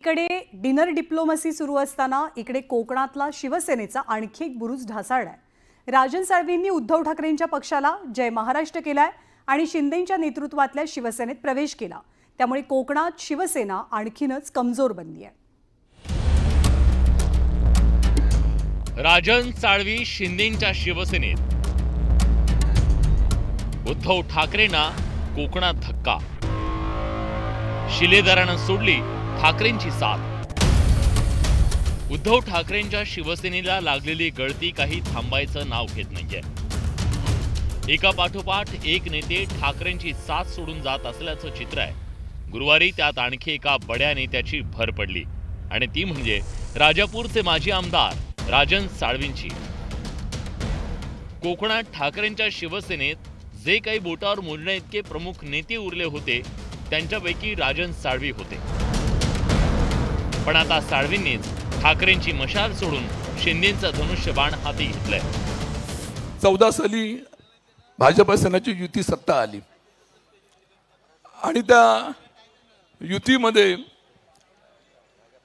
इकडे dinner diplomacy सुरू असताना इकडे कोकणातला शिवसेनेचा आणखी एक बुरुज ढासळलाय। राजन साळवींनी उद्धव ठाकरेंच्या पक्षाला जय महाराष्ट्र केलाय आणि शिंदेंच्या नेतृत्वातल्या शिवसेनेत प्रवेश केला। त्यामुळे कोकणात शिवसेना आणखीनच कमजोर बनली आहे। राजन साळवी शिंदेंच्या शिवसेनेत, उद्धव ठाकरेंना कोकणात धक्का, शिलेदारानं सोडली ठाकरेंची साथ। उद्धव ठाकरेंच्या शिवसेनेला लागलेली गळती काही थांबायचं नाव घेत नाहीये। एका पाठोपाठ एक नेते ठाकरेंची साथ सोडून जात असल्याचं चित्र आहे। गुरुवारी त्यात आणखी एका बड्या नेत्याची भर पडली आणि ती म्हणजे राजापूरचे माजी आमदार राजन साळवींची। कोकणात ठाकरेंच्या शिवसेनेत जे काही बोटावर मोजण्या इतके प्रमुख नेते उरले होते त्यांच्यापैकी राजन साळवी होते। पण आता साळवींनीच ठाकरेंची मशाल सोडून शिंदेंचा धनुष्यबाण हाती घेतलाय। 14 साली भाजप सेनेची युती सत्ता आली आणि त्या युतीमध्ये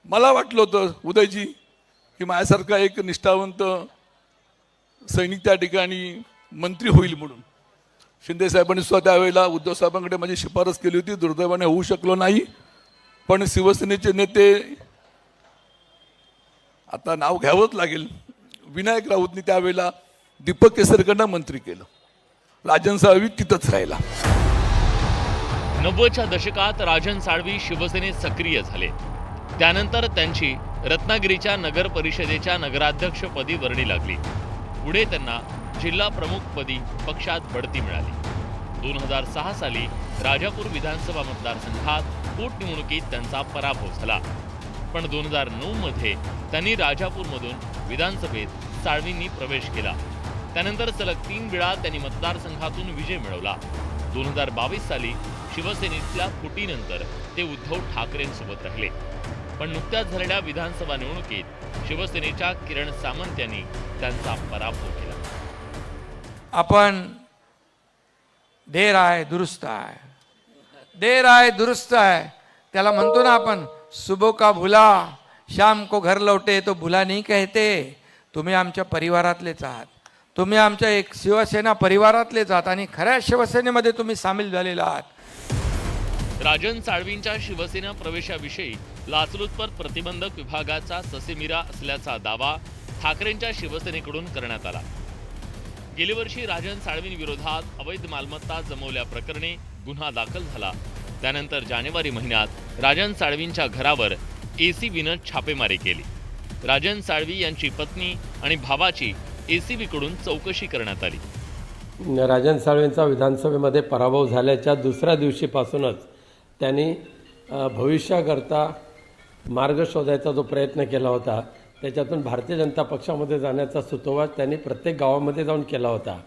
मला वाटलं होतं उदयजी की माझ्यासारखा एक निष्ठावंत सैनिक त्या ठिकाणी मंत्री होईल म्हणून। शिंदे साहेबांनी सुद्धा त्यावेळेला उद्धव साहेबांकडे माझी शिफारस केली होती, दुर्दैवाने होऊ शकलो नाही। पण शिवसेनेचे नेते, आता नाव घ्यावंच लागेल, विनायक राऊतनी त्यावेळेला दीपक केसरकरांना मंत्री केलं, राजन साळवी तिथंच राहिला। 90च्या दशकात राजन साळवी शिवसेनेत सक्रिय झाले। त्यानंतर त्यांची रत्नागिरीच्या नगर परिषदेच्या नगराध्यक्षपदी वर्णी लागली। पुढे त्यांना जिल्हा प्रमुखपदी पक्षात बढती मिळाली। 2006 साली राजापूर विधानसभा मतदारसंघात पोटनिवडणुकीत त्यांचा पराभव झाला। पण 2009 मध्ये त्यांनी राजापूरमधून विधानसभेत साळवींनी प्रवेश केला। त्यानंतर सलग 3 वेळा त्यांनी मतदारसंघातून विजय मिळवला। 2022 साली शिवसेनेतल्या फुटीनंतर ते उद्धव ठाकरेंसोबत राहिले। पण नुकत्याच झालेल्या विधानसभा निवडणुकीत शिवसेनेच्या किरण सामंत यांनी त्यांचा पराभव केला। अपन देर आए दुरुस्त आए, देर आए दुरुस्त है, त्याला म्हणतो ना आपण, सुबह का भुला शाम को घर लौटे तो भुला नहीं कहते। तुम्ही आमच्या परिवारातलेच आहात, तुम्ही आमच्या एक शिवसेना परिवारातलेच आहात आणि खऱ्या शिवसेनेमध्ये तुम्ही सामील झालेला आहात। राजन साळवींच्या शिवसेना प्रवेशाविषयी लाचलुचपत प्रतिबंधक विभागाचा ससेमिरा असल्याचा दावा ठाकरेंच्या शिवसेनेकडून करण्यात आला। गेल्या वर्षी राजन साळवींविरोधात अवैध मालमत्ता जमवल्याप्रकरणी गुन्हा दाखल झाला। त्यानंतर जानेवारी महिन्यात राजन साळवींच्या घरावर एसीबीनं छापेमारी केली। राजन साळवी यांची पत्नी आणि भावाची एसीबीकडून चौकशी करण्यात आली। राजन साळवींचा विधानसभेमध्ये पराभव झाल्याच्या दुसऱ्या दिवशीपासूनच त्यांनी भविष्याकरता मार्ग शोधायचा जो प्रयत्न केला होता, त्याच्यातून भारतीय जनता पक्षामध्ये जाण्याचा सुतोवाच त्यांनी प्रत्येक गावामध्ये जाऊन केला होता।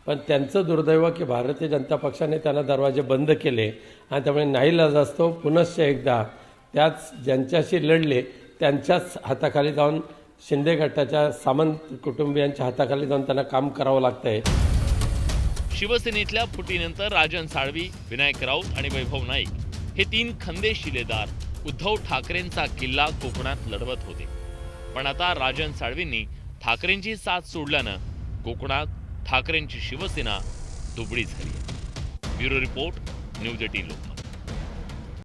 पण त्यांचं दुर्दैव की भारतीय जनता पक्षाने त्यांना दरवाजे बंद केले आणि त्यामुळे नाईलाजास्तव पुनश्च एकदा त्याच ज्यांच्याशी लढले त्यांच्याच हाताखाली जाऊन शिंदे गटाच्या सामंत कुटुंबियांच्या हाताखाली जाऊन त्यांना काम करावं लागतंय। शिवसेनेतल्या फुटीनंतर राजन साळवी, विनायक राऊत आणि वैभव नाईक हे 3 खंदे शिलेदार उद्धव ठाकरेंचा किल्ला कोकणात लढवत होते। पण आता राजन साळवींनी ठाकरेंची साथ सोडल्यानं कोकणात ठाकरेंची शिवसेना दुबळी झाली आहे। Bureau report, news 18 Lokmat.